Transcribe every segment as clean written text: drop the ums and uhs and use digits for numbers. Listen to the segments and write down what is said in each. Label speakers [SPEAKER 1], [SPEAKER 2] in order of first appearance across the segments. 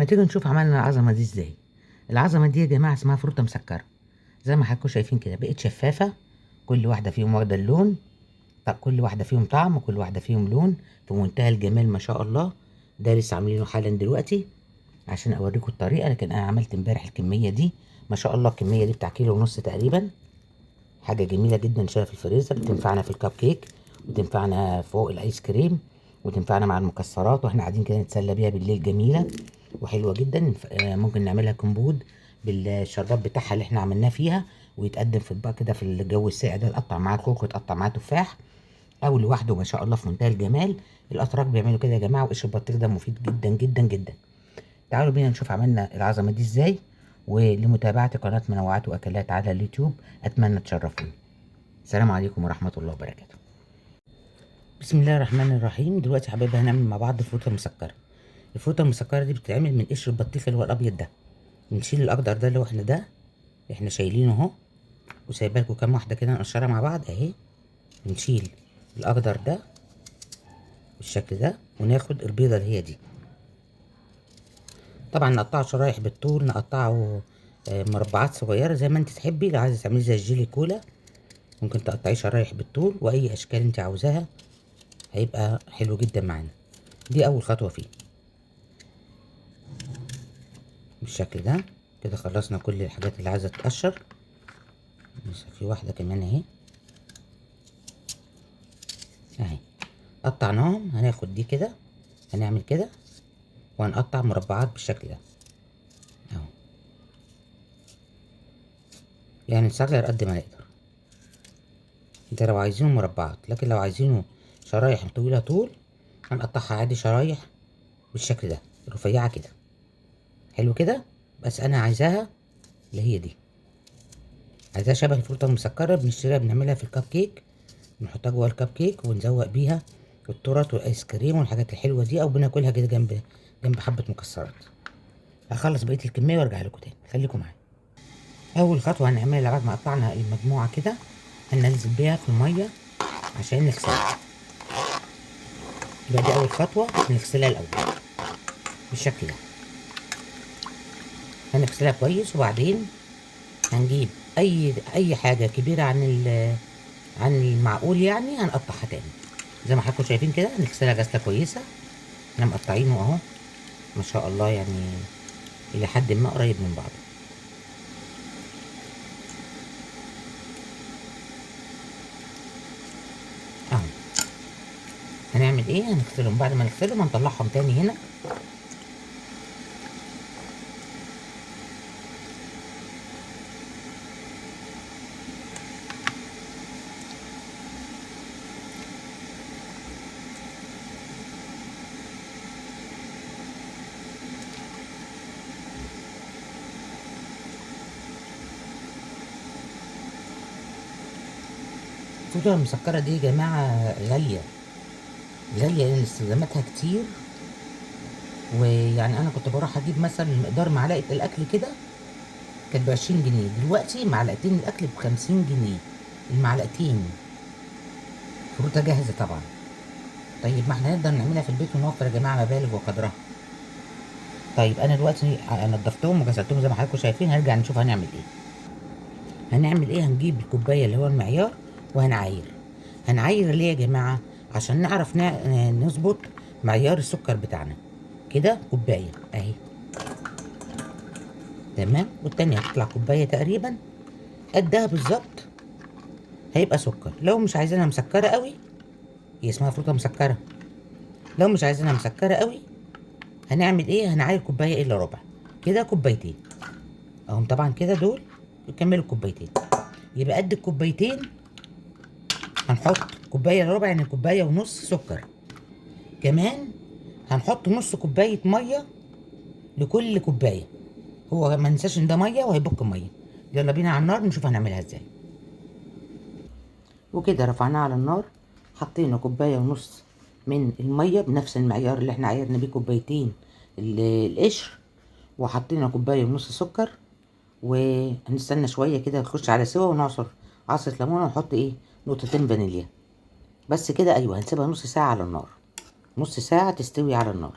[SPEAKER 1] ما تيجي نشوف عملنا العظمه دي ازاي. العظمه دي يا جماعه اسمها فروته مسكره، زي ما حضراتكم شايفين كده بقت شفافه. كل واحده فيهم واخده اللون، طب كل واحده فيهم طعم وكل واحده فيهم لون في منتهى الجمال ما شاء الله. ده لسه عاملينه حالا دلوقتي عشان اوريكم الطريقه، لكن انا عملت امبارح الكميه دي ما شاء الله. الكميه دي بتاع كيلو ونص تقريبا. حاجه جميله جدا شايفه في الفريزر، بتنفعنا في الكب كيك وتنفعنا فوق الايس كريم وتنفعنا مع المكسرات واحنا قاعدين كده نتسلى بيها بالليل. جميله وحلوه جدا. ممكن نعملها كومبود بالشربات بتاعها اللي احنا عملناه فيها، ويتقدم في اطباق كده في الجو الساقع ده، تقطع معاه خوخ وتقطع معاه تفاح او لوحده ما شاء الله في منتهى الجمال. الاتراك بيعملوا كده يا جماعه، وقشر البطيخ ده مفيد جدا جدا جدا. تعالوا بينا نشوف عملنا العظمه دي ازاي. ولمتابعه قناه منوعات واكلات على اليوتيوب اتمنى تشرفوني. السلام عليكم ورحمه الله وبركاته. بسم الله الرحمن الرحيم. دلوقتي يا حبايبي هنعمل مع بعض الفروته المسكره. الفروته المسكره دي بتتعمل من قشر البطيخ اللي هو الابيض ده. بنشيل الاخضر ده اللي هو احنا شايلينه اهو، وسايبه لكم كام واحده كده نقشرها مع بعض اهي. بنشيل الاخضر ده بالشكل ده، وناخد البيضه اللي هي دي. طبعا نقطعه شرايح بالطول، نقطعه مربعات صغيره زي ما انت تحبي. لو عايزه تعمليه زي الجيلي كولا ممكن تقطعيه شرايح بالطول واي اشكال انت عاوزاها، هيبقى حلو جدا معانا. دي اول خطوه فيه بالشكل ده. كده خلصنا كل الحاجات اللي عايزه تتقشر. لسه في واحده كمان اهي قطعناهم. هناخد دي كده، هنعمل كده وهنقطع مربعات بالشكل ده اهو، يعني نصغر قد ما نقدر. ده لو عايزينه مربعات، لكن لو عايزينه شرايح طويله طول هنقطعها عادي شرايح بالشكل ده رفيعه كده. حلو كده. بس انا عايزاها اللي هي دي، عايزاها شبه الفروته المسكره. بنشتريها بنعملها في الكب كيك، بنحطها جوه الكب كيك ونزوق بيها التورت والايس كريم والحاجات الحلوه دي، او بناكلها كده جنب حبه مكسرات. هخلص بقيه الكميه وارجع لكم تاني، خليكم معايا. اول خطوه هنعملها بعد ما قطعنا المجموعه كده، هننزل بيها في الميه عشان نغسلها. يبقى دي اول خطوه، نغسلها الاول بالشكل ده. هنغسلها كويس، وبعدين هنجيب اي حاجه كبيره عن المعقول يعني هنقطعها تاني زي ما حضراتكم شايفين كده. هنغسلها غسله كويسه. احنا مقطعينه اهو ما شاء الله، يعني الى حد ما قريب من بعضه اهو. هنعمل ايه؟ هنغسلهم. بعد ما نغسلهم هنطلعهم تاني هنا. الفوطه المسكره دي يا جماعه غاليه غاليه لان استخداماتها كتير. ويعني انا كنت بروح اجيب مثلا مقدار معلقه الاكل كده كانت ب20 جنيه، دلوقتي معلقتين الاكل ب50 جنيه. المعلقتين فروته جاهزه طبعا. طيب ما احنا نقدر نعملها في البيت ونوفر يا جماعه مبالغ وقدرها. طيب انا دلوقتي نضفتهم وغسلتهم زي ما حضراتكم شايفين. هنرجع نشوف هنعمل ايه. هنجيب الكوبايه اللي هو المعيار وهنعاير. هنعاير ليه يا جماعه؟ عشان نعرف نظبط معيار السكر بتاعنا. كده كوبايه اهي تمام، والتانية هتطلع كوبايه تقريبا قدها بالظبط، هيبقى سكر. لو مش عايزينها مسكره قوي، هي اسمها فروته مسكره، لو مش عايزينها مسكره قوي هنعمل ايه؟ هنعاير كوبايه الا ربع. كده كوبايتين اهم طبعا كده، دول يكملوا كوبايتين. يبقى قد الكوبايتين هنحط كوبايه الا ربع، يعني كوبايه ونص سكر. كمان هنحط نص كوبايه ميه لكل كوبايه. هو ما ننساش ان ده ميه وهيبك ميه. يلا بينا على النار نشوف هنعملها ازاي. وكده رفعناها على النار، حطينا كوبايه ونص من الميه بنفس المعيار اللي احنا عايرنا بيه كوبايتين القشر، وحطينا كوبايه ونص سكر. وهنستنى شويه كده نخش على سوا، ونعصر عصره ليمونه ونحط ايه نقطتين فانيليا. بس كده ايوه. هنسيبها نص ساعه على النار، نص ساعه تستوي على النار،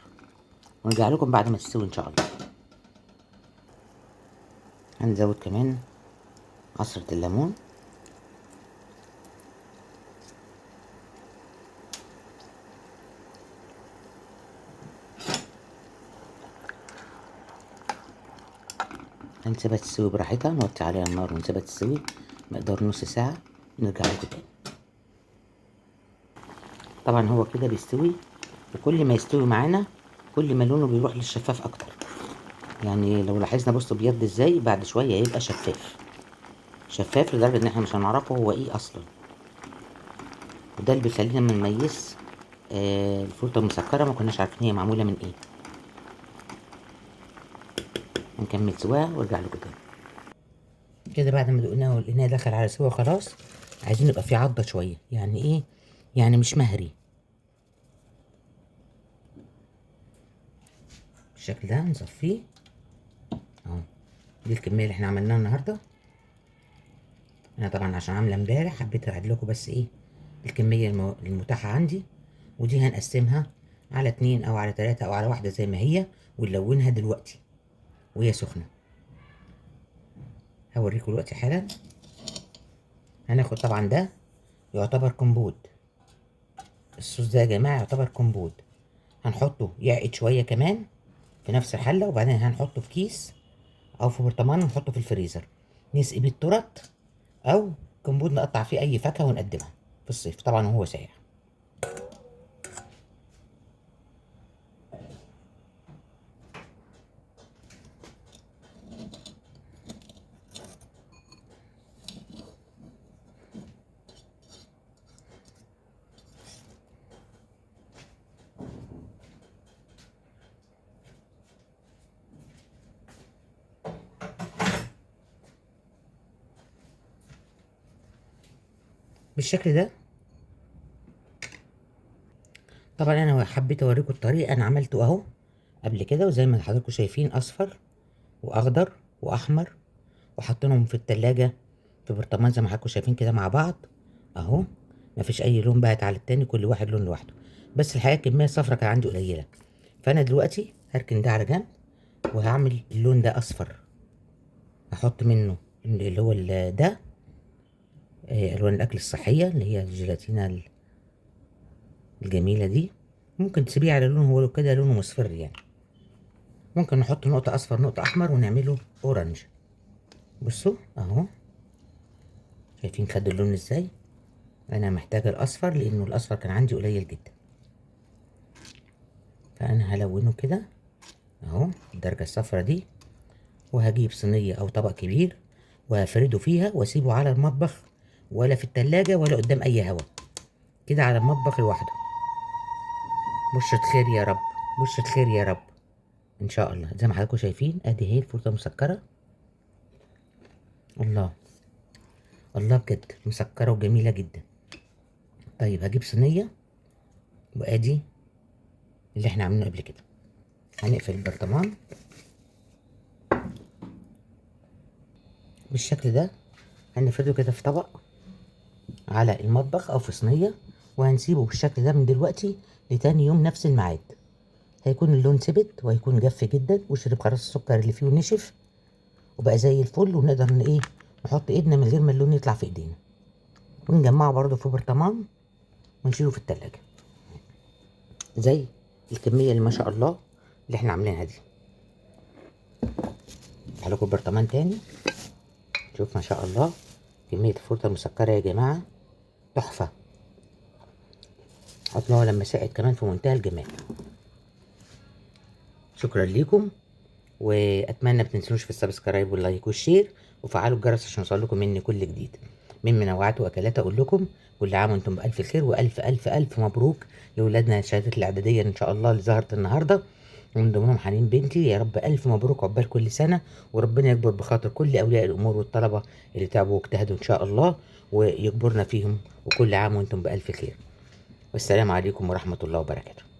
[SPEAKER 1] ونرجع لكم بعد ما تستوي ان شاء الله. هنزود كمان عصرة الليمون. هنسيبها تستوي براحتها، نوطي عليها النار ونسيبها تستوي مقدار نص ساعة، نرجع لكم تاني. طبعا هو كده بيستوي، وكل ما يستوي معانا كل ما لونه بيروح للشفاف اكتر. يعني لو لاحظنا بصوا بيض ازاي، بعد شوية يبقى شفاف شفاف لدرجة ان احنا مش هنعرفه هو ايه اصلا. وده اللي بيخلينا ما نميز الفرطة المسكرة، ما كناش عارفين هي معمولة من ايه. هنكمل سواها وارجع لكم تاني. كده بعد ما دقناه ولقيناه دخل على سوا خلاص، عايزين يبقى فيه عضة شوية. يعني ايه؟ يعني مش مهري بالشكل ده. نصفيه اهو. دي الكمية اللي احنا عملناها النهاردة. انا طبعا عشان عاملة امبارح حبيت اعد لكم بس ايه الكمية المتاحة عندي. ودي هنقسمها على 2 او على 3 او على واحدة زي ما هي، ونلونها دلوقتي وهي سخنة. هوريكم دلوقتي حالا. هناخد طبعا ده يعتبر كمبود. الصوص ده يا جماعة يعتبر كمبود. هنحطه يعقد شوية كمان في نفس الحلة، وبعدين هنحطه في كيس او في برطمان ونحطه في الفريزر، نسقي بيه التورت او كمبود نقطع فيه اي فاكهة ونقدمها في الصيف طبعا وهو ساقع. بالشكل ده. طبعا انا حبيت اوريكم الطريقة، انا عملته اهو قبل كده، وزي ما حضراتكم شايفين اصفر واخضر واحمر، وحطينهم في التلاجة في برطمان زي ما حضراتكم شايفين كده مع بعض اهو. مفيش اي لون بقت على التاني، كل واحد لون لوحده. بس الحقيقة الكمية الصفرا كان عندي قليلة، فانا دلوقتي هركن ده على جنب وهعمل اللون ده اصفر. هحط منه اللي هو ده الوان الاكل الصحية اللي هي الجيلاتينا الجميلة دي. ممكن تسيبيه على لون هو كده لونه مصفر يعني. ممكن نحط نقطة اصفر نقطة احمر ونعمله اورنج. بصوا اهو، شايفين خد اللون ازاي. انا محتاجة الاصفر لانه الاصفر كان عندي قليل جدا، فانا هلونه كده اهو الدرجة الصفرا دي. وهجيب صينية او طبق كبير وهفرده فيها واسيبه على المطبخ، ولا في التلاجة ولا قدام اي هوا، كده على المطبخ لوحده. بشرة خير يا رب، بشرة خير يا رب ان شاء الله. زي ما حضراتكم شايفين ادي اهي الفرصة مسكرة. الله الله بجد مسكرة وجميلة جدا. طيب هجيب صينية، وادي اللي احنا عاملينه قبل كده. هنقفل البرطمان بالشكل ده، هنفرده كده في طبق على المطبخ او في صينية، وهنسيبه بالشكل ده من دلوقتي لتاني يوم نفس الميعاد. هيكون اللون ثبت وهيكون جف جدا وشرب خلاص السكر اللي فيه ونشف وبقى زي الفل، ونقدر ايه نحط ايدنا من غير ما اللون يطلع في ايدينا، ونجمعه برضو في برطمان ونشيله في التلاجة زي الكمية اللي ما شاء الله اللي احنا عاملينها دي. افتح لكم برطمان تاني. شوف ما شاء الله كمية الفرطة المسكرة يا جماعة تحفة. حطناها لما ساعد كمان في منتهى الجمال. شكرا ليكم، واتمنى ما تنسوش في السبسكرايب واللايك والشير، وفعلوا الجرس عشان يوصلكم مني كل جديد من منوعات واكلات. اقول لكم كل عام وانتم بالف خير، والف الف الف مبروك لاولادنا الشهادات الاعداديه ان شاء الله اللي ظهرت النهارده، ومن ضمنهم حنين بنتي. يا رب الف مبروك عقبال كل سنه، وربنا يكبر بخاطر كل اولياء الامور والطلبه اللي تعبوا واجتهدوا ان شاء الله، ويكبرنا فيهم. وكل عام وانتم بالف خير، والسلام عليكم ورحمه الله وبركاته.